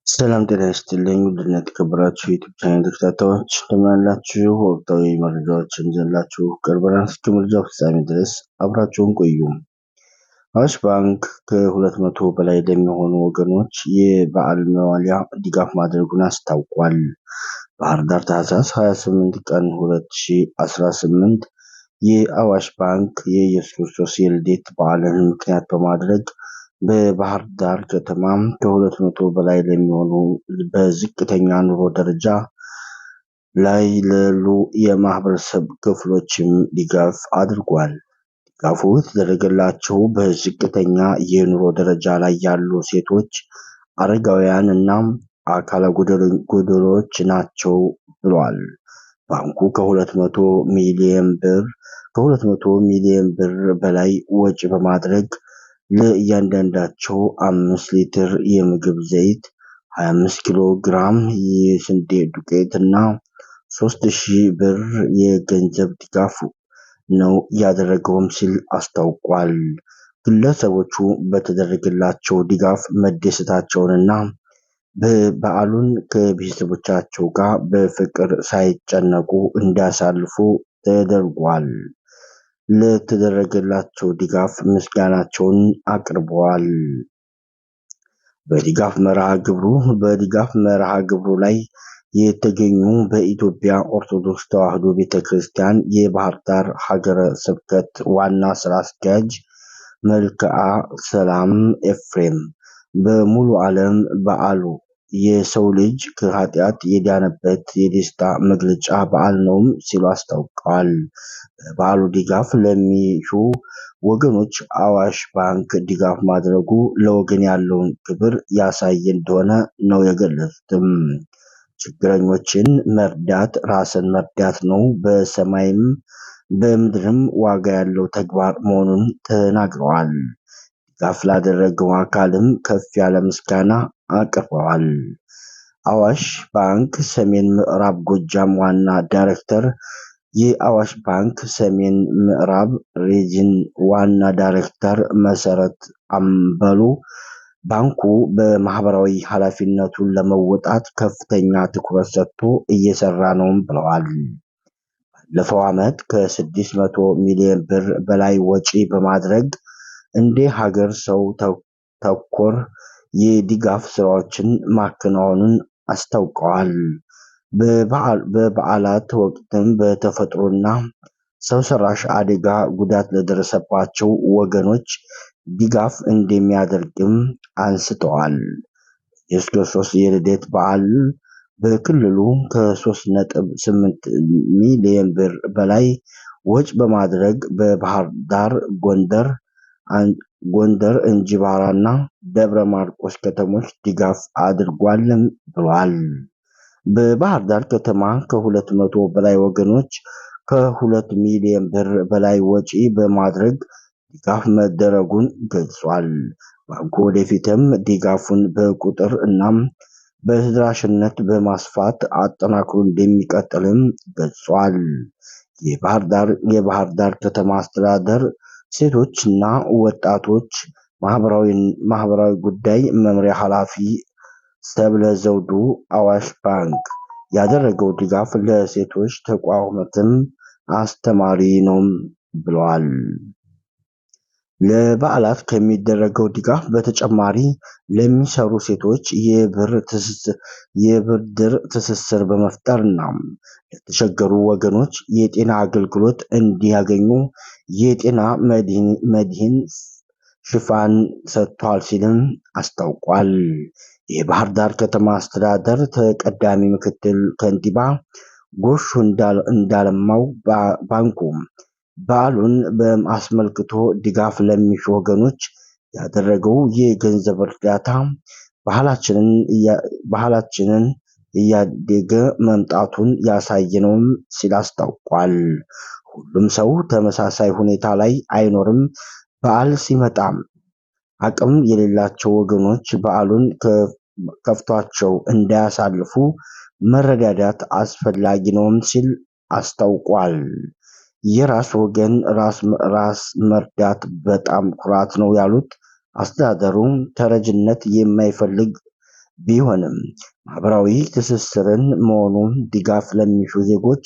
ሰላም ጤና ይስጥልኝ ውድና የተከበራችሁ የዩቲዩብ ቻናል ተከታታዮች እንደምን አላችሁ? ወቅታዊ መረጃዎችን ይዘንላችሁ ቀርበናል። እስከ መረጃው ፍጻሜ ድረስ አብራችሁን ቆዩ። አዋሽ ባንክ ከ200 በላይ ለሚሆኑ ወገኖች የበዓል መዋያ ድጋፍ ማድረጉን አስታውቋል። ባህር ዳር ታህሳስ 28 ቀን 2018 የአዋሽ ባንክ የኢየሱስ ክርስቶስ የልደት በዓልን ምክንያት በማድረግ በባህር ዳር ከተማ ከ200 በላይ ለሚሆኑ በዝቅተኛ ኑሮ ደረጃ ላይ ላሉ የማህበረሰብ ክፍሎችም ድጋፍ አድርጓል። ድጋፉ የተደረገላቸው በዝቅተኛ የኑሮ ደረጃ ላይ ያሉ ሴቶች፣ አረጋውያን እና አካለ ጎደሎች ናቸው ብሏል። ባንኩ ከ200 ሚሊዮን ብር በላይ ወጪ በማድረግ ለእያንዳንዳቸው 5 ሊትር የምግብ ዘይት፣ 25 ኪሎ ግራም የስንዴ ዱቄት እና 3000 ብር የገንዘብ ድጋፍ ነው ያደረገውም ሲል አስታውቋል። ግለሰቦቹ በተደረገላቸው ድጋፍ መደሰታቸውንና በዓሉን ከቤተሰቦቻቸው ጋር በፍቅር ሳይጨነቁ እንዲያሳልፉ ተደርጓል። ለተደረገላቸው ድጋፍ ምስጋናቸውን አቅርበዋል። በድጋፍ መርሃ ግብሩ ላይ የተገኙ በኢትዮጵያ ኦርቶዶክስ ተዋሕዶ ቤተክርስቲያን የባህር ዳር ሀገረ ስብከት ዋና ስራ አስኪያጅ መልክዓ ሰላም ኤፍሬም በሙሉ ዓለም በዓሉ የሰው ልጅ ከኃጢአት የዳነበት የደስታ መግለጫ በዓል ነው ሲሉ አስታውቀዋል። በበዓሉ ድጋፍ ለሚሹ ወገኖች አዋሽ ባንክ ድጋፍ ማድረጉ ለወገን ያለውን ክብር ያሳየ እንደሆነ ነው የገለጹትም። ችግረኞችን መርዳት ራስን መርዳት ነው፣ በሰማይም በምድርም ዋጋ ያለው ተግባር መሆኑን ተናግረዋል። ድጋፍ ላደረገው አካልም ከፍ ያለ ምስጋና አቅርበዋል። አዋሽ ባንክ ሰሜን ምዕራብ ጎጃም ዋና ዳይሬክተር የአዋሽ ባንክ ሰሜን ምዕራብ ሪጅን ዋና ዳይሬክተር መሰረት አምበሉ ባንኩ በማህበራዊ ኃላፊነቱን ለመወጣት ከፍተኛ ትኩረት ሰጥቶ እየሰራ ነው ብለዋል። ባለፈው ዓመት ከ600 ሚሊዮን ብር በላይ ወጪ በማድረግ እንደ ሀገር ሰው ተኮር የድጋፍ ስራዎችን ማከናወኑን አስታውቀዋል። በበዓላት ወቅትም በተፈጥሮና ሰው ሰራሽ አደጋ ጉዳት ለደረሰባቸው ወገኖች ድጋፍ እንደሚያደርግም አንስተዋል። የኢየሱስ ክርስቶስ የልደት በዓል በክልሉ ከ3.8 ሚሊዮን ብር በላይ ወጪ በማድረግ በባህር ዳር፣ ጎንደር፣ እንጂባራና ደብረ ማርቆስ ከተሞች ድጋፍ አድርጓልም ብሏል። በባህር ዳር ከተማ ከ200 በላይ ወገኖች ከ2 ሚሊዮን ብር በላይ ወጪ በማድረግ ድጋፍ መደረጉን ገልጿል። ባንኩ ወደፊትም ድጋፉን በቁጥር እናም በተደራሽነት በማስፋት አጠናክሮ እንደሚቀጥልም ገልጿል። የባህር ዳር ከተማ አስተዳደር ሴቶችና ወጣቶች ማህበራዊ ጉዳይ መምሪያ ኃላፊ ሰብለ ዘውዱ አዋሽ ባንክ ያደረገው ድጋፍ ለሴቶች ተቋማትም አስተማሪ ነው ብለዋል። ለበዓላት ከሚደረገው ድጋፍ በተጨማሪ ለሚሰሩ ሴቶች የብድር ትስስር በመፍጠርና ለተቸገሩ ወገኖች የጤና አገልግሎት እንዲያገኙ የጤና መድህን ሽፋን ሰጥቷል ሲልም አስታውቋል። የባህር ዳር ከተማ አስተዳደር ተቀዳሚ ምክትል ከንቲባ ጎሹ እንዳለማው ባንኩ በዓሉን አስመልክቶ ድጋፍ ለሚሹ ወገኖች ያደረገው የገንዘብ እርዳታ ባህላችንን እያደገ መምጣቱን ያሳየ ነው ሲል አስታውቋል። ሁሉም ሰው ተመሳሳይ ሁኔታ ላይ አይኖርም። በዓል ሲመጣ አቅም የሌላቸው ወገኖች በዓሉን ከፍቷቸው እንዳያሳልፉ መረዳዳት አስፈላጊ ነው ሲል አስታውቋል። የራስ ወገን ራስ መርዳት በጣም ኩራት ነው ያሉት አስተዳደሩ ተረጅነት የማይፈልግ ቢሆንም ማህበራዊ ትስስርን መሆኑን ድጋፍ ለሚሹ ዜጎች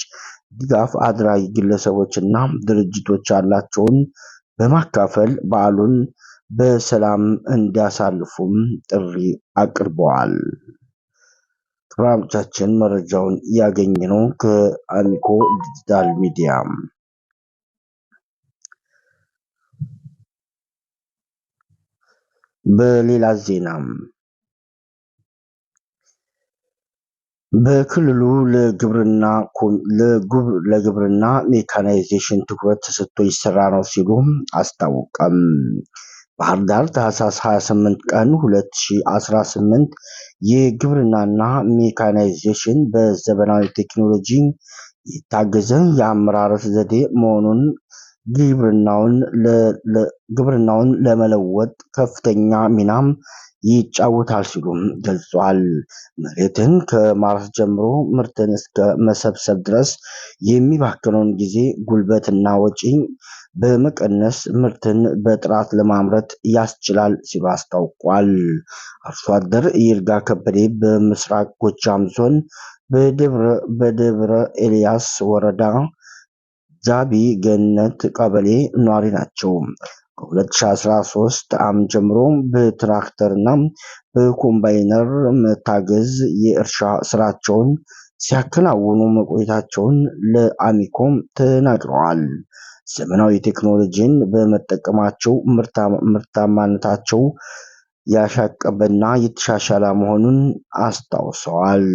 ድጋፍ አድራጊ ግለሰቦችና ድርጅቶች ያላቸውን በማካፈል በዓሉን በሰላም እንዲያሳልፉም ጥሪ አቅርበዋል። ክቡራኖቻችን መረጃውን ያገኘነው ከአሚኮ ዲጂታል ሚዲያ። በሌላ ዜናም በክልሉ ለግብርና ሜካናይዜሽን ትኩረት ተሰጥቶ ይሰራ ነው ሲሉ አስታወቀም። ባህር ዳር ታህሳስ 28 ቀን 2018 የግብርናና ሜካናይዜሽን በዘመናዊ ቴክኖሎጂ የታገዘ የአመራረት ዘዴ መሆኑን ግብርናውን ለመለወጥ ከፍተኛ ሚናም ይጫወታል ሲሉም ገልጿል። መሬትን ከማረስ ጀምሮ ምርትን እስከ መሰብሰብ ድረስ የሚባክነውን ጊዜ፣ ጉልበትና ወጪ በመቀነስ ምርትን በጥራት ለማምረት ያስችላል ሲሉ አስታውቋል። አርሶ አደር ይርጋ ከበደ በምስራቅ ጎጃም ዞን በደብረ ኤልያስ ወረዳ ዛቢ ገነት ቀበሌ ኗሪ ናቸው። ከ2013 ዓ.ም ጀምሮ በትራክተርና በኮምባይነር መታገዝ የእርሻ ስራቸውን ሲያከናውኑ መቆየታቸውን ለአሚኮም ተናግረዋል። ዘመናዊ ቴክኖሎጂን በመጠቀማቸው ምርታማነታቸው ያሻቀበና የተሻሻለ መሆኑን አስታውሰዋል።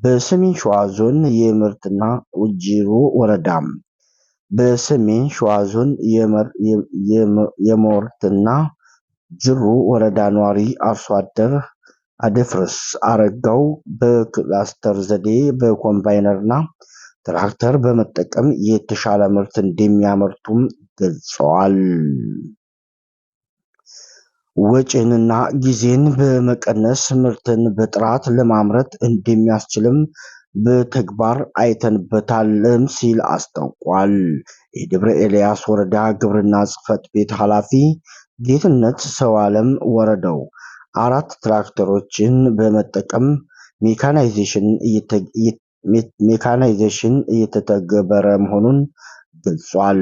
በሰሜን ሸዋ ዞን የምርትና ውጅሮ ወረዳ በሰሜን ሸዋ ዞን የሞርትና ጅሩ ወረዳ ኗሪ አርሶ አደር አደፍርስ አረጋው በክላስተር ዘዴ በኮምባይነርና ትራክተር በመጠቀም የተሻለ ምርት እንደሚያመርቱም ገልጸዋል። ወጪንና ጊዜን በመቀነስ ምርትን በጥራት ለማምረት እንደሚያስችልም በተግባር አይተንበታልም ሲል አስታውቋል። የደብረ ኤልያስ ወረዳ ግብርና ጽሕፈት ቤት ኃላፊ ጌትነት ሰዋለም ወረዳው 4 ትራክተሮችን በመጠቀም ሜካናይዜሽን እየተተገበረ መሆኑን ገልጿል።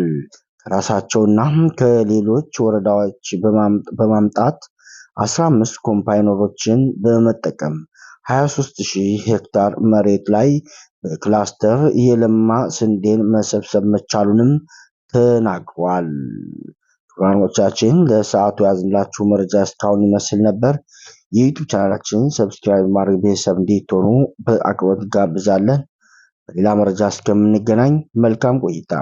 ከራሳቸውና ከሌሎች ወረዳዎች በማምጣት 15 ኮምባይነሮችን በመጠቀም 23,000 ሄክታር መሬት ላይ በክላስተር የለማ ስንዴን መሰብሰብ መቻሉንም ተናግሯል። ክቡራኖቻችን ለሰዓቱ ያዝንላችሁ መረጃ እስካሁን ይመስል ነበር። የዩቲዩብ ቻናላችንን ሰብስክራይብ ማድረግ ቤተሰብ እንድትሆኑ በአክብሮት ጋብዛለን። በሌላ መረጃ እስከምንገናኝ መልካም ቆይታ